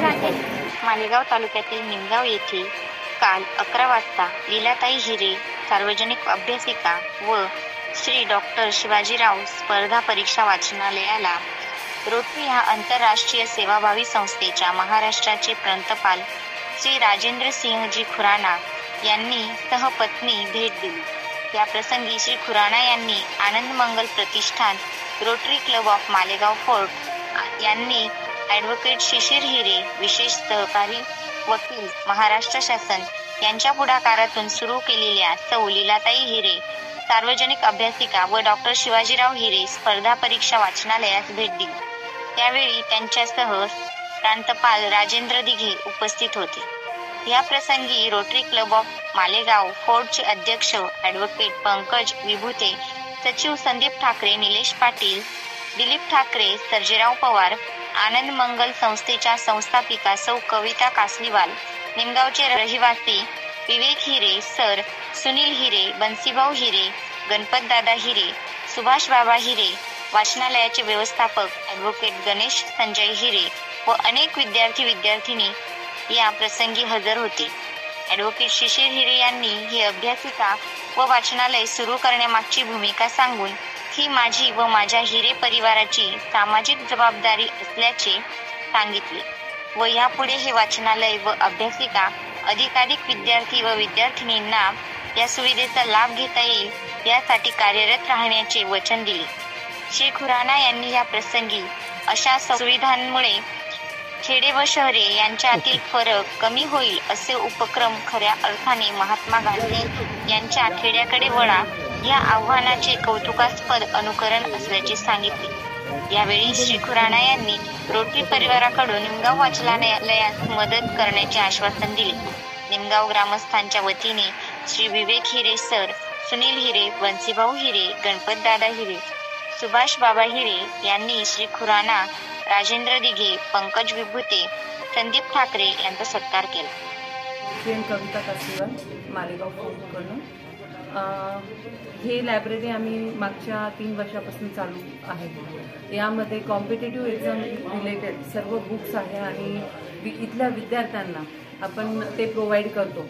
मालेगाव तालुक्यातील निमगाव येथे काल 11 वाजता लीलाताई हिरे सार्वजनिक अभ्यासिका व श्री डॉक्टर शिवाजीराव स्पर्धा परीक्षा वाचनालयाला रोटरी ह्या आंतरराष्ट्रीय सेवाभावी संस्थेच्या महाराष्ट्राचे प्रांतपाल श्री राजेंद्र सिंहजी खुराना यांनी सहपत्नी भेट दिली। या प्रसंगी श्री खुराना यांनी Anand Mangal Pratishthan, Rotary Club of Malegaon Fort यांनी ॲडव्होकेट शिशिर हिरे विशेष सहकारी वकील महाराष्ट्र शासन यांच्या पुढाकारातून सुरू केलेल्या सौ लीलाताई हिरे सार्वजनिक अभ्यासिका व डॉक्टर शिवाजीराव हिरे स्पर्धा परीक्षा वाचनालयास भेट दिली। त्यावेळी त्यांच्यासह प्रांतपाल राजेंद्र दिघे उपस्थित होते। या प्रसंगी रोटरी क्लब ऑफ मालेगाव फोर्टचे अध्यक्ष ॲडव्होकेट पंकज विभूते, सचिव संदीप ठाकरे, निलेश पाटील, दिलीप ठाकरे, सर्जेराव पवार, आनंद मंगल संस्थेच्या संस्थापिका सौ कविता कासलीवाल, निमगावचे रहिवासी विवेक हिरे सर, सुनील हिरे, बंसीभाऊ हिरे, गणपतदादा हिरे, सुभाष बाबा हिरे, वाचनालयाचे व्यवस्थापक ॲडव्होकेट गणेश संजय हिरे व अनेक विद्यार्थी-विद्यार्थिनी या प्रसंगी हजर होते। ॲडव्होकेट शिशिर हिरे यांनी ही अभ्यासिका व वाचनालय सुरू करण्यामागची भूमिका सांगून ही माझी व माझ्या हिरे परिवाराची सामाजिक जबाबदारी असल्याचे सांगितले व यापुढे हे वाचनालय व अभ्यासिका अधिकाधिक विद्यार्थी व विद्यार्थिनींना या सुविधेचा लाभ घेता येईल यासाठी कार्यरत राहण्याचे वचन दिले। श्री खुराना यांनी या प्रसंगी अशा सुविधांमुळे खेडे व शहरे यांच्यातील फरक कमी होईल असे उपक्रम खऱ्या अर्थाने महात्मा गांधी यांच्या खेड्याकडे वळा या आव्हानाचे कौतुकास्पद अनुकरण असल्याचे सांगितले। यावेळी श्री खुराना यांनी रोटरी परिवाराकडून निमगाव वाचनालयास मदत करण्याचे आश्वासन दिले। निमगाव ग्रामस्थांच्या वतीने श्री विवेक हिरे सर, सुनील हिरे, बंसीभाऊ हिरे, गणपतदादा हिरे, सुभाष बाबा हिरे यांनी श्री खुराना, राजेंद्र दिघे, पंकज विभूते, संदीप ठाकरे यांचा सत्कार केला। कविता कासलीवाल, मालेगाव फोर्टकडून हे लायब्ररी आम्ही मागच्या 3 वर्षापासून चालू आहे। यामध्ये कॉम्पिटेटिव्ह एक्झाम रिलेटेड सर्व बुक्स आहे आणि इथल्या विद्यार्थ्यांना आपण ते प्रोव्हाइड करतो।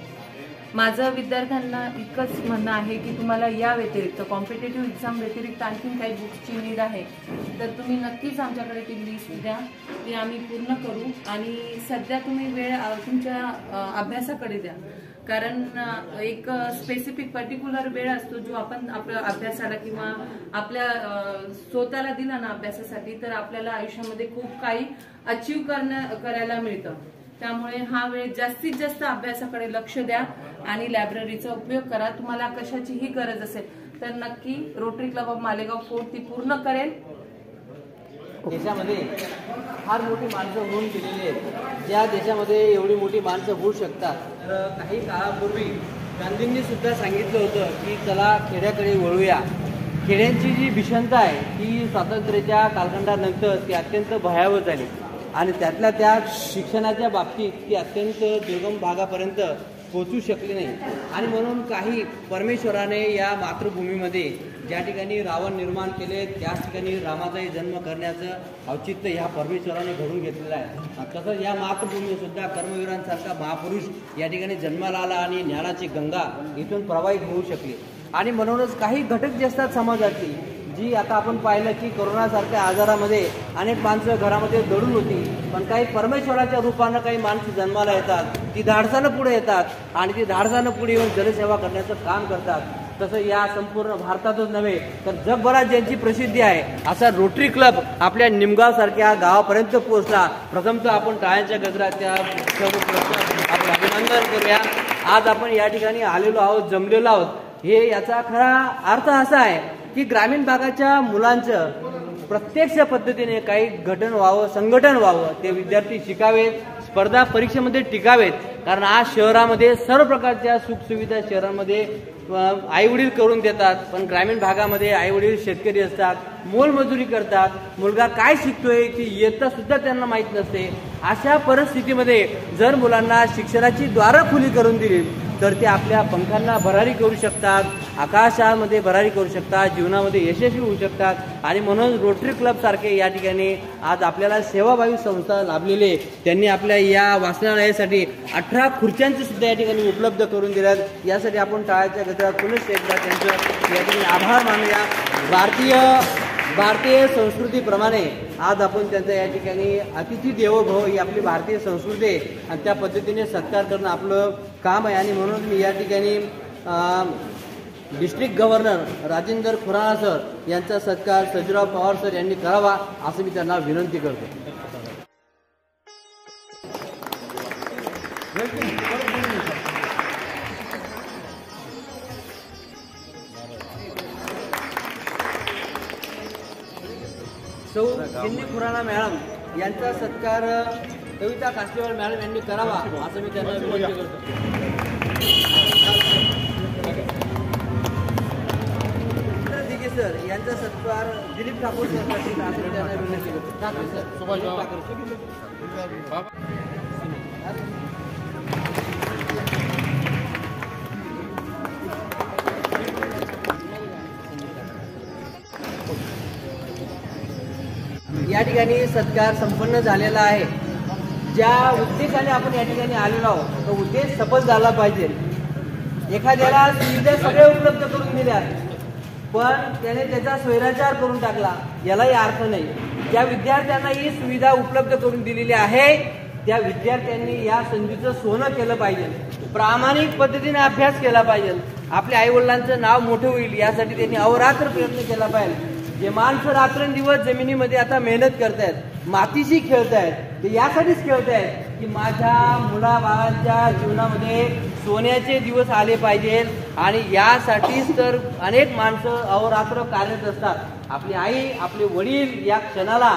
माझं विद्यार्थ्यांना इतकंच म्हणणं आहे की तुम्हाला या व्यतिरिक्त कॉम्पिटेटिव्ह एक्झाम व्यतिरिक्त आणखीन काही बुक्सची नीड आहे तर तुम्ही नक्कीच आमच्याकडे ती लिस्ट द्या, ती आम्ही पूर्ण करू। आणि सध्या तुम्ही वेळ तुमच्या अभ्यासाकडे द्या, कारण एक स्पेसिफिक पर्टिक्युलर वेळ असतो जो आपण आपल्या अभ्यासाला किंवा आपल्या स्वतःला दिला ना अभ्यासासाठी तर आपल्याला आयुष्यामध्ये खूप काही अचीव करायला मिळतं। त्यामुळे हा वेळ जास्तीत जास्त अभ्यासाकडे लक्ष द्या आणि लायब्ररीचा उपयोग करा। तुम्हाला कशाचीही गरज असेल तर नक्की rotary Club of Malegaon fort ती पूर्ण करेल। देशामध्ये फार मोठी माणसं होऊन गेलेली आहेत। ज्या देशामध्ये एवढी मोठी माणसं होऊ शकतात तर काही काळापूर्वी गांधींनी सुद्धा सांगितलं होतं की चला खेड्याकडे वळूया। खेड्यांची जी भीषणता आहे ती स्वातंत्र्याच्या कालखंडानंतर ती अत्यंत भयावह झाली आणि त्यातल्या त्यात शिक्षणाच्या बाबतीत ती अत्यंत दुर्गम भागापर्यंत पोहोचू शकली नाही आणि म्हणून काही परमेश्वराने या मातृभूमीमध्ये ज्या ठिकाणी रावण निर्माण केले त्याच ठिकाणी रामाचाही जन्म करण्याचं औचित्य ह्या परमेश्वराने घडून घेतलेलं आहे। तसंच या मातृभूमीत सुद्धा कर्मवीरांसारखा महापुरुष या ठिकाणी जन्माला आला आणि ज्ञानाची गंगा इथून प्रवाहित होऊ शकली आणि म्हणूनच काही घटक जे असतात समाजाची जी आता आपण पाहिलं की कोरोनासारख्या आजारामध्ये अनेक माणसं घरामध्ये दडून होती पण काही परमेश्वराच्या रूपानं काही माणसं जन्माला येतात, ती धाडसानं पुढे येतात आणि ती धाडसानं पुढे येऊन जनसेवा करण्याचं काम करतात। तसं या संपूर्ण भारतातच नव्हे तर जगभरात ज्यांची प्रसिद्धी आहे असा रोटरी क्लब आपल्या निमगाव सारख्या गावापर्यंत पोहोचला। प्रथमतः आपण टाळ्यांच्या गजरात त्या आपण अभिनंदन करूया। आज आपण या ठिकाणी आलेलो आहोत, जमलेलो आहोत, हे याचा खरा अर्थ असा आहे की ग्रामीण भागाच्या मुलांचं प्रत्यक्ष पद्धतीने काही घटन व्हावं, संघटन व्हावं, ते विद्यार्थी शिकावेत, स्पर्धा परीक्षेमध्ये टिकावेत। कारण आज शहरामध्ये सर्व प्रकारच्या सुखसुविधा शहरांमध्ये आईवडील करून देतात पण ग्रामीण भागामध्ये आईवडील शेतकरी असतात, मोलमजुरी करतात, मुलगा काय शिकतोय ती इयत्ता सुद्धा त्यांना माहीत नसते। अशा परिस्थितीमध्ये जर मुलांना शिक्षणाची द्वारं खुली करून दिली तर ते आपल्या पंखांना भरारी करू शकतात आकाशामध्ये भरारी करू शकतात, जीवनामध्ये यशस्वी होऊ शकतात। आणि म्हणून रोटरी क्लब सारखे या ठिकाणी आज आपल्याला सेवाभावी संस्था लाभलेली आहे। त्यांनी आपल्या या वाचनालयासाठी 18 खुर्च्यांचे सुद्धा या ठिकाणी उपलब्ध करून दिल्यात। यासाठी आपण टाळ्याच्या गजरात पुनश्च एकदा त्यांचं या ठिकाणी आभार मानूया। भारतीय संस्कृतीप्रमाणे आज आपण त्यांचा या ठिकाणी अतिथी देवो भव ही आपली भारतीय संस्कृती आहे आणि त्या पद्धतीने सत्कार करणं आपलं काम आहे। आणि म्हणून मी या ठिकाणी district governor Rajendra Khurana sir यांचा सत्कार सजराव पवार सर यांनी करावा असं मी त्यांना विनंती करतो। सौ गिन्नी खुराना मॅडम यांचा सत्कार कविता कास्टेवाल मॅडम यांनी करावा असं मी त्यांना विनंती करतो। दिघे सर यांचा सत्कार दिलीप ठाकूर सर करतील असं मी त्यांना विनंती करतो। ठाकरे सर, सुभाष ठाकरे। या ठिकाणी सत्कार संपन्न झालेला आहे। ज्या उद्देशाने आपण या ठिकाणी आलेलो आहोत तो उद्देश सफल झाला पाहिजे। एखाद्याला सुविधा सगळे उपलब्ध करून दिल्या पण त्याने त्याचा स्वैराचार करून टाकला यालाही अर्थ नाही। ज्या विद्यार्थ्यांना ही सुविधा उपलब्ध करून दिलेली आहे त्या विद्यार्थ्यांनी या संधीचं सोनं केलं पाहिजे, प्रामाणिक पद्धतीने अभ्यास केला पाहिजे, आपल्या आईवडिलांचं नाव मोठं होईल यासाठी त्यांनी अहोरात्र प्रयत्न केला पाहिजे। जे माणसं रात्रंदिवस जमिनीमध्ये आता मेहनत करतायत, मातीशी खेळतायत, ते यासाठीच खेळतायत की माझ्या मुलाबाळांच्या जीवनामध्ये सोन्याचे दिवस आले पाहिजेत आणि यासाठीच तर अनेक माणसं अहोरात्र कार्यरत असतात। आपली आई, आपले वडील या क्षणाला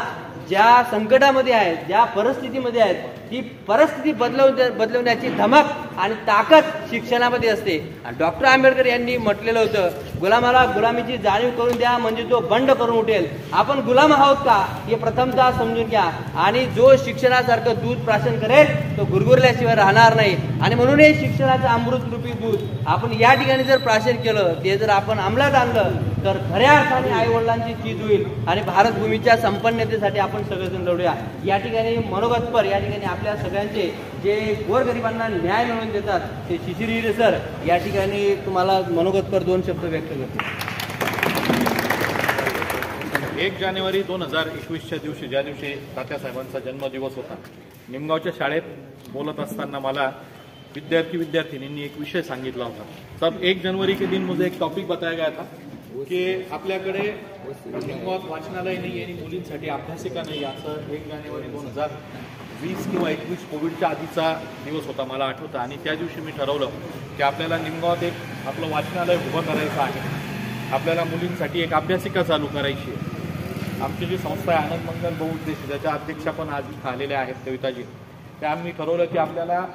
ज्या संकटामध्ये आहेत, ज्या परिस्थितीमध्ये आहेत, ती परिस्थिती बदलवण्याची धमक आणि ताकद शिक्षणामध्ये असते। आणि डॉक्टर आंबेडकर यांनी म्हटलेलं होतं, गुलामाला गुलामीची जाणीव करून द्या म्हणजे तो बंड करून उठेल। आपण गुलाम आहोत का हे प्रथमतः समजून घ्या आणि जो शिक्षणासारखं दूध प्राशन करेल तो गुरगुरल्याशिवाय राहणार नाही। आणि म्हणून हे शिक्षणाचं अमृतरूपी दूध आपण या ठिकाणी जर प्राशन केलं, ते जर आपण अंमलात आणलं तर खऱ्या अर्थाने आई वडिलांची चीज होईल आणि भारतभूमीच्या संपन्नतेसाठी आपण सगळेजण लढूया। या ठिकाणी मनोगतपर या ठिकाणी आपल्या सगळ्यांचे जे गोरगरिबांना न्याय मिळवून देतात ते शिशिर हिरे सर या ठिकाणी तुम्हाला मनोगतपर 2 शब्द व्यक्त करतील। 1 जानेवारी 2021च्या दिवशी, ज्या दिवशी तात्यासाहेबांचा जन्मदिवस होता, निमगावच्या शाळेत बोलत असताना मला विद्यार्थिनींनी एक विषय सांगितला होता। सब 1 जनवरी के दिन मुझे एक टॉपिक बताया गया था की आपल्याकडे निमगावात वाचनालय नाही आणि मुलींसाठी अभ्यासिका नाही, असं 1 जानेवारी 2020 किंवा 21 कोविडच्या आधीचा दिवस होता मला आठवतं। आणि त्या दिवशी मी ठरवलं की आपल्याला निमगावात एक आपलं वाचनालय उभं करायचं आहे, आपल्याला मुलींसाठी एक अभ्यासिका चालू करायची आहे। आमची जी संस्था आहे आनंद मंगल बहुउद्देशीय, ज्याच्या अध्यक्षा पण आज इथं आलेल्या आहेत कविताजी, त्या आम्ही ठरवलं की आपल्याला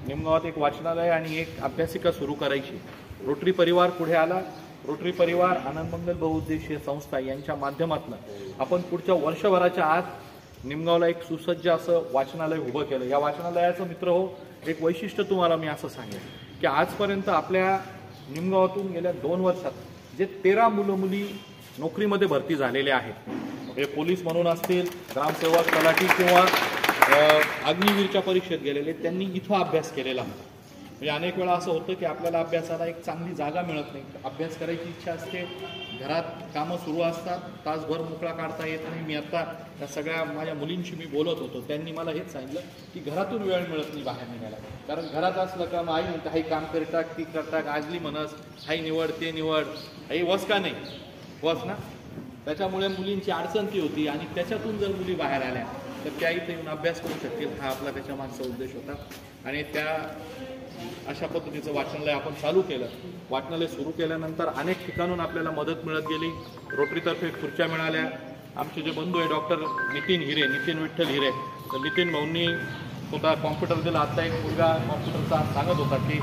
निमगावात एक वाचनालय आणि एक अभ्यासिका सुरू करायची। रोटरी परिवार पुढे आला। रोटरी परिवार, आनंद मंगल बहुउद्देशीय संस्था यांच्या माध्यमातून आपण पुढच्या वर्षभराच्या आत निमगावला एक सुसज्ज असं वाचनालय उभं केलं। या वाचनालयाचं मित्र हो एक वैशिष्ट्य तुम्हाला मी असं सांगेन की आजपर्यंत आपल्या निमगावातून गेल्या 2 वर्षात जे 13 मुलं मुली नोकरीमध्ये भरती झालेले आहेत, म्हणजे पोलीस म्हणून असतील, ग्रामसेवक, तलाठी किंवा अग्निवीरच्या परीक्षेत गेलेले, त्यांनी इथं अभ्यास केलेला होता। म्हणजे अनेक वेळा असं होतं की आपल्याला अभ्यासाला एक चांगली जागा मिळत नाही, अभ्यास करायची इच्छा असते, घरात कामं सुरू असतात, तासभर मोकळा काढता येत नाही। मी आता त्या सगळ्या माझ्या मुलींशी मी बोलत होतो, त्यांनी मला हेच सांगितलं की घरातून वेळ मिळत नाही बाहेर निघायला, कारण घरात असलं का मग आई म्हणतं हाई काम करता ती करता, आजली म्हणस हाई निवड ते निवड, आई वस का नाही वस ना, त्याच्यामुळे मुलींची अडचण ती होती। आणि त्याच्यातून जर मुली बाहेर आल्या तर त्या इथे येऊन अभ्यास करू शकतील, हा आपला त्याच्या मागचा उद्देश होता। आणि त्या अशा पद्धतीचं वाचनालय आपण चालू केलं। वाचनालय सुरू केल्यानंतर अनेक ठिकाणून आपल्याला मदत मिळत गेली। रोटरीतर्फे खुर्च्या मिळाल्या। आमचे जे बंधू आहे डॉक्टर नितीन विठ्ठल हिरे, तर नितीन भाऊंनी स्वतः कॉम्प्युटर दिला। आता एक मुलगा कॉम्प्युटरचा सांगत होता की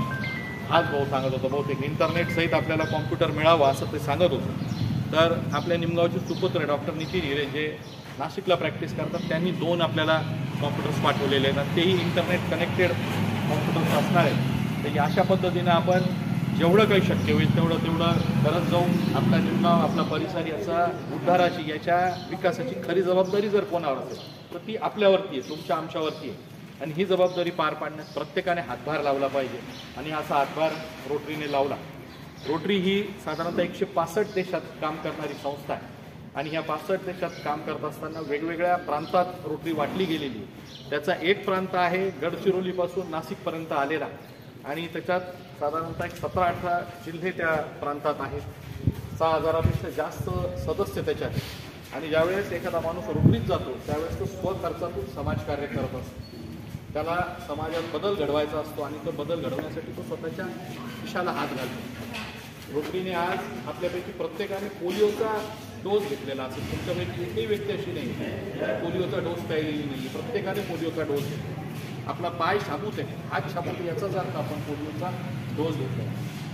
आज भाऊ सांगत होता बहुतेक इंटरनेट सहित आपल्याला कॉम्प्युटर मिळावा असं ते सांगत होतं। तर आपल्या निमगावचे सुपुत्र डॉक्टर नितीन हिरे जे नाशिकला प्रॅक्टिस करतात, त्यांनी 2 आपल्याला कॉम्प्युटर्स पाठवलेले आहेत, तेही इंटरनेट कनेक्टेड कॉम्प्युटर्स असणार आहेत। तर अशा पद्धतीनं आपण जेवढं काही शक्य होईल तेवढं करत जाऊन आपला निमगाव, आपला परिसर याचा उद्धाराची, याच्या विकासाची खरी जबाबदारी जर कोणावर असेल तर ती आपल्यावरती आहे, तुमच्या आमच्यावरती आहे. आणि ही जबाबदारी पार पाडण्यात प्रत्येकाने हातभार लावला पाहिजे. आणि असा हातभार रोटरीने लावला. रोटरी ही साधारणतः 165 देशात काम करणारी संस्था आहे. आणि ह्या 65 देशात काम करत असताना वेगवेगळ्या प्रांतात रोटरी वाटली गेलेली आहे. त्याचा एक प्रांत आहे गडचिरोलीपासून नाशिकपर्यंत आलेला, आणि त्याच्यात साधारणतः 17-18 जिल्हे त्या प्रांतात आहेत. 6,000पेक्षा जास्त सदस्य त्याच्यात आहेत. आणि ज्यावेळेस एखादा माणूस रोटरीत जातो त्यावेळेस तो स्वखर्चातून समाजकार्य करत असतो. त्याला समाजात बदल घडवायचा असतो आणि तो बदल घडवण्यासाठी तो स्वतःच्या खिशाला हात घालतो. रोटरीने आज आपल्यापैकी प्रत्येकाने पोलिओचा डोस घेतलेला असेल. तुमच्यापैकी एकही व्यक्ती अशी नाही पोलिओचा डोस प्यायलेली नाही. प्रत्येकाने पोलिओचा डोस घेतला. आपला पाय शाबूत आहे, हात शाबूत, याचाच अर्थ आपण पोलिओचा डोस घेतला.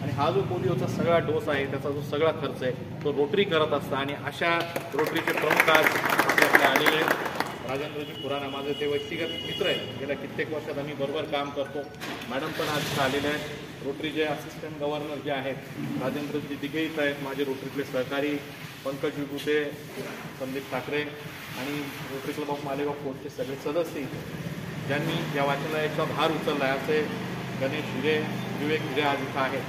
आणि हा जो पोलिओचा सगळा डोस आहे त्याचा जो सगळा खर्च आहे तो रोटरी करत असता. आणि अशा रोटरीचे प्रमुख आज आपल्याकडे आलेले आहेत. राजेंद्रजी खुराना माझे ते व्यक्तिगत मित्र आहेत. गेल्या कित्येक वर्षात आम्ही बरोबर काम करतो. मॅडम पण आज आलेले आहेत. रोटरीचे असिस्टंट गव्हर्नर जे आहेत राजेंद्रजी दिघे इथं आहेत. माझे रोटरीतले सहकारी पंकज विभूते, संदीप ठाकरे आणि रोटरी क्लब ऑफ मालेगाव फोर्टचे सगळे सदस्य ज्यांनी या वाचनालयाचा भार उचलला आहे असे गणेश हिरे, विवेक हिरे आज इथं आहेत.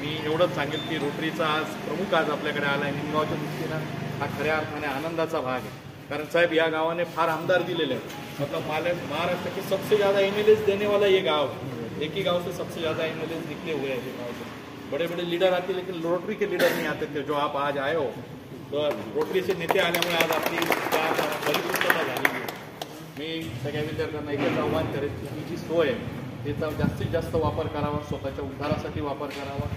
मी एवढंच सांगेल की रोटरीचा आज प्रमुख आज आपल्याकडे आला आहे. निमगावच्या दृष्टीनं हा खऱ्या अर्थाने आनंदाचा भाग आहे. कारण साहेब या गावाने फार आमदार दिलेले आहेत. मतलब महाराष्ट्र के सबसे ज़्यादा MLAs देने वाला ये गाँव है. एक ही गाँव से सबसे ज़्यादा MLAs निकले हुए हैं ये गाँव से. बड़े बड़े लीडर आते लेकिन रोटरी के लीडर नहीं आते थे. जो आप आज आए हो तो रोटरीचे नेते आल्यामुळे आज आपली परिपूर्णता झालेली आहे. मी सगळ्या विद्यार्थ्यांना एकच आव्हान करेन की ही जी सोय आहे त्याचा जास्तीत जास्त वापर करावा. स्वतःच्या उद्धारासाठी वापर करावा.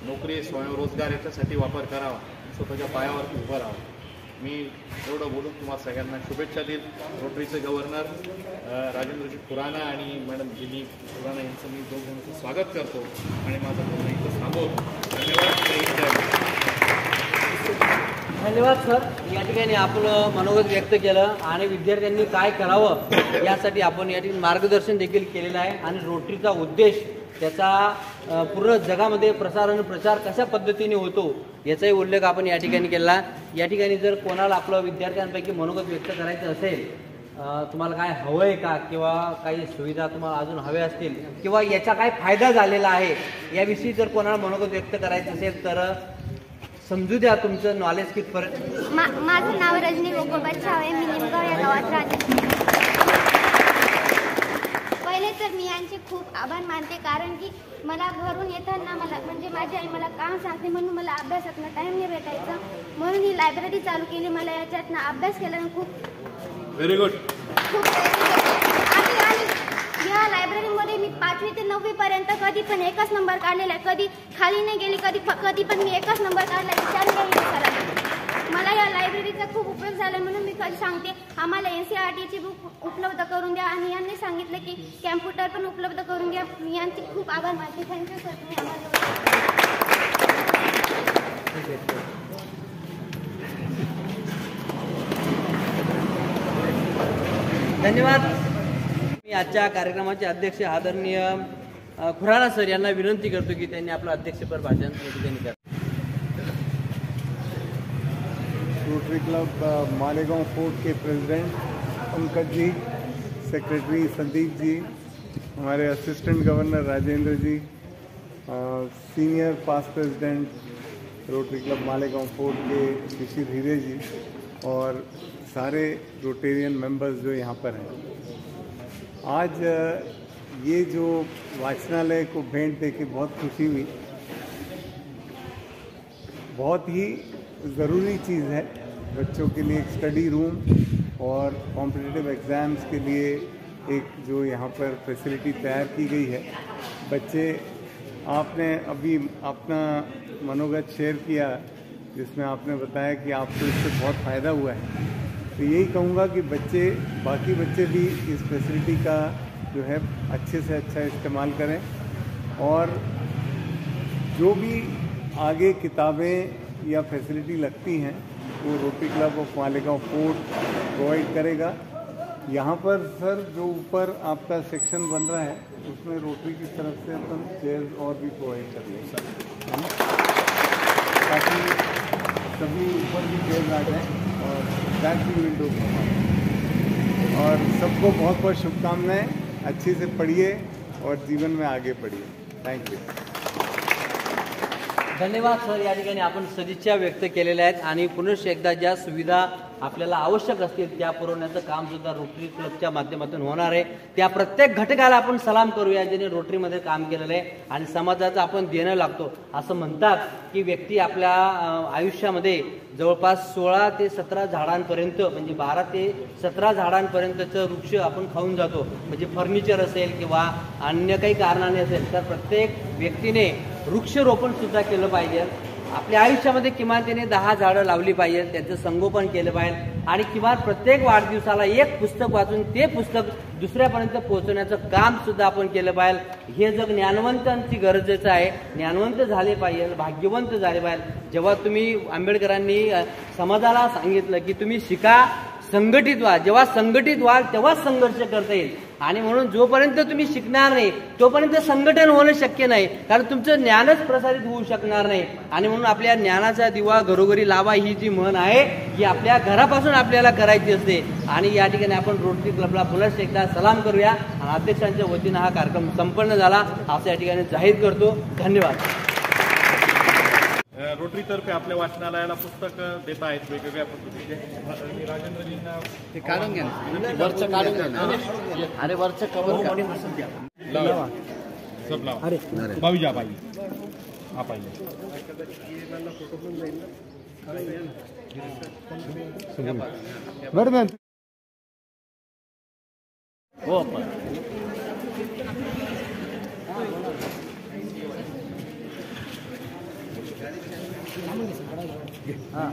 नोकरी, स्वयंरोजगार याच्यासाठी वापर करावा. स्वतःच्या पायावरती उभं राहावं. मी एवढं बोलून तुम्हाला सगळ्यांना शुभेच्छा देईल. रोटरीचे गव्हर्नर राजेंद्रजी खुराना आणि मॅडम जिनी खुराना यांचं मी दोघांचं स्वागत करतो आणि माझं बोलणं इथं थांबवतो. धन्यवाद. धन्यवाद सर. या ठिकाणी आपलं मनोगत व्यक्त केलं आणि विद्यार्थ्यांनी काय करावं यासाठी आपण या ठिकाणी मार्गदर्शन देखील केलेलं आहे. आणि रोटरीचा उद्देश त्याचा पूर्ण जगामध्ये प्रचार कशा पद्धतीने होतो याचाही उल्लेख आपण या ठिकाणी केला. या ठिकाणी जर कोणाला आपलं विद्यार्थ्यांपैकी मनोगत व्यक्त करायचं असेल, तुम्हाला काय हवं आहे का किंवा काही सुविधा तुम्हाला अजून हव्या असतील किंवा याचा काय फायदा झालेला आहे याविषयी जर कोणाला मनोगत व्यक्त करायचं असेल तर समजू द्या तुमचं नॉलेज कितपर्यंत. माझं नाव रजनी गोपाळ छावे. मी निमगाव या गावात राहते. पहिले तर मी यांचे खूप आभार मानते कारण की मला घरून येताना म्हणजे माझी आई मला काम सांगते म्हणून मला अभ्यासातनं टाईम नाही भेटायचा. म्हणून ही लायब्ररी चालू केली. मला याच्यातनं अभ्यास केल्यानं खूप व्हेरी गुड. आणि या लायब्ररीमध्ये मी 5वी ते 9वी पर्यंत कधी पण एकच नंबर काढलेला आहे. कधी खाली नाही गेली. कधी पण मी एकच नंबर काढला. विचार नाही. मला या लायब्ररीचा खूप उपयोग झाला म्हणून मी कधी सांगते आम्हाला NCERTची बुक उपलब्ध करून द्या. आणि यांनी सांगितलं की कॅम्प्युटर पण उपलब्ध करून द्या. मी यांचे खूप आभार मानते. Thank you sir. धन्यवाद. मी आजच्या कार्यक्रमाचे अध्यक्ष आदरणीय खुराना सर यांना विनंती करतो की त्यांनी आपलं अध्यक्षपद भाषण या ठिकाणी करावं. रोटरी क्लब मालेगांव फोर्ट के प्रेसिडेंट पंकज जी, सेक्रेटरी संदीप जी, हमारे assistant governor Rajendra ji, senior past president Rotary Club Malegaon Fort के शिशिर हीरे जी और सारे रोटेरियन मेंबर्स जो यहाँ पर हैं. आज ये जो वाचनालय को भेंट दे के बहुत खुशी हुई. बहुत ही ज़रूरी चीज़ है बच्चों के लिए एक स्टडी रूम और कॉम्पिटिटिव एग्ज़ाम्स के लिए एक जो यहाँ पर फैसिलिटी तैयार की गई है. बच्चे, आपने अभी अपना मनोगत शेयर किया जिसमें आपने बताया कि आपको इससे बहुत फ़ायदा हुआ है. तो यही कहूँगा कि बाकी बच्चे भी इस फैसिलिटी का जो है अच्छे से अच्छा इस्तेमाल करें और जो भी आगे किताबें या फैसिलिटी लगती हैं वो rotary Club of Malegaon fort provide करेगा. यहाँ पर सर जो ऊपर आपका सेक्शन बन रहा है उसमें रोटरी की तरफ से अपन चेयर्स और भी प्रोवाइड कर रहे हैं ताकि सभी ऊपर भी चेयर्स आ जाएँ और बैक भी विंडो और सबको बहुत बहुत शुभकामनाएं। अच्छे से पढ़िए और जीवन में आगे बढ़िए। Thank you. धन्यवाद सर, या ठिकाणी आपण सदिच्छा व्यक्त केलेल्या आहेत आणि पुनश्च एकदा ज्या सुविधा आपल्याला आवश्यक असतील त्या पुरवण्याचं काम सुद्धा रोटरी क्लबच्या माध्यमातून होणार आहे। त्या प्रत्येक घटकाला आपण सलाम करूया ज्याने रोटरीमध्ये काम केलेलं आहे आणि समाजाचं आपण देणं लागतो। असं म्हणतात की व्यक्ती आपल्या आयुष्यामध्ये जवळपास 16 ते 17 झाडांपर्यंत म्हणजे 12 ते 17 झाडांपर्यंतचं वृक्ष आपण खाऊन जातो, म्हणजे फर्निचर असेल किंवा अन्य काही कारणाने असेल तर प्रत्येक व्यक्तीने वृक्षरोपण सुद्धा केलं पाहिजे। आपल्या आयुष्यामध्ये किमान त्याने 10 झाडं लावली पाहिजे, त्याचं संगोपन केलं पाहिजे आणि किमान प्रत्येक वाढदिवसाला एक पुस्तक वाचून ते पुस्तक दुसऱ्यापर्यंत पोहोचवण्याचं काम सुद्धा आपण केलं पाहिजे। हे जग ज्ञानवंतांची गरजेचं आहे, ज्ञानवंत झाले पाहिजे, भाग्यवंत झाले पाहिजे। जेव्हा तुम्ही आंबेडकरांनी समाजाला सांगितलं की तुम्ही शिका, संघटित व्हा, जेव्हा संघटित व्हाल तेव्हा संघर्ष करता येईल आणि म्हणून जोपर्यंत तुम्ही शिकणार नाही तोपर्यंत संघटन होणं शक्य नाही, कारण तुमचं ज्ञानच प्रसारित होऊ शकणार नाही। आणि म्हणून आपल्या ज्ञानाचा दिवा घरोघरी लावा ही जी म्हण आहे ही आपल्या घरापासून आपल्याला करायची असते। आणि या ठिकाणी आपण रोटरी क्लबला पुन्हा एकदा सलाम करूया आणि अध्यक्षांच्या वतीनं हा कार्यक्रम संपन्न झाला असं या ठिकाणी जाहीर करतो। धन्यवाद। रोटरी तर्फे आपल्या वाचनालयाला पुस्तक देत आहेत वेगवेगळ्या पद्धतीचे। राजेंद्रजींना ते काढून घ्या ना, वरचं काढून घ्या ना, अरे वरचं कवर लावा सब लावा। अरे भावी जा पाहिजे हा पाहिजे बरं हो आपण हाँ